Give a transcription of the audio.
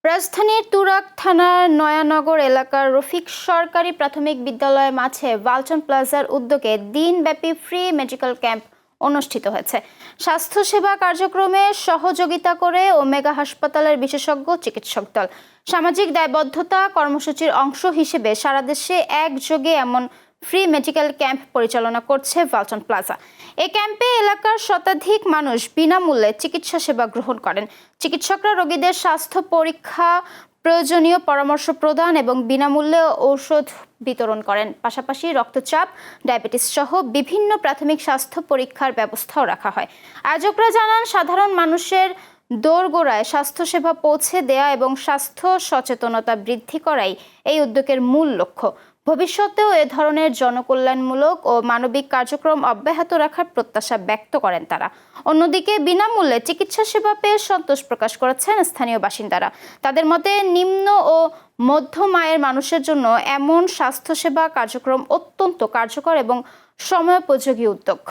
রাজধানীর তুরাগ থানার নয়ানগর এলাকার রফিক সরকারি প্রাথমিক বিদ্যালয়ের মাঠে ওয়ালটন প্লাজার উদ্যোগে দিনব্যাপী ফ্রি মেডিকেল ক্যাম্প অনুষ্ঠিত হয়েছে। স্বাস্থ্যসেবা কার্যক্রমে সহযোগিতা করে ওমেগা হাসপাতালের বিশেষজ্ঞ চিকিৎসক দল সামাজিক দায়বদ্ধতা কর্মসূচির অংশ হিসেবে সারা দেশে একযোগে এমন ফ্রি মেডিকেল ক্যাম্প পরিচালনা করছে ওয়ালটন প্লাজা। এই ক্যাম্পে এলাকার শতাধিক মানুষ বিনামূল্যে চিকিৎসা সেবা গ্রহণ করেন। চিকিৎসকরা রোগীদের স্বাস্থ্য পরীক্ষা, প্রয়োজনীয় পরামর্শ প্রদান এবং বিনামূল্যে ঔষধ বিতরণ করেন। পাশাপাশি রক্তচাপ, ডায়াবেটিস সহ বিভিন্ন প্রাথমিক স্বাস্থ্য পরীক্ষার ব্যবস্থাও রাখা হয়। আয়োজকরা জানান, সাধারণ মানুষের দোরগোড়ায় স্বাস্থ্যসেবা পৌঁছে দেয়া এবং স্বাস্থ্য সচেতনতা বৃদ্ধি করাই এই উদ্যোগের মূল লক্ষ্য। ভবিষ্যতেও এ ধরনের জনকল্যাণমূলক ও মানবিক কার্যক্রম অব্যাহত রাখার প্রত্যাশা ব্যক্ত করেন তারা। অন্যদিকে বিনামূল্যে চিকিৎসা সেবা পেয়ে সন্তোষ প্রকাশ করেছেন স্থানীয় বাসিন্দারা। তাদের মতে নিম্ন ও মধ্যম আয়ের মানুষের জন্য এমন স্বাস্থ্যসেবা কার্যক্রম অত্যন্ত কার্যকর এবং সময়োপযোগী উদ্যোগ।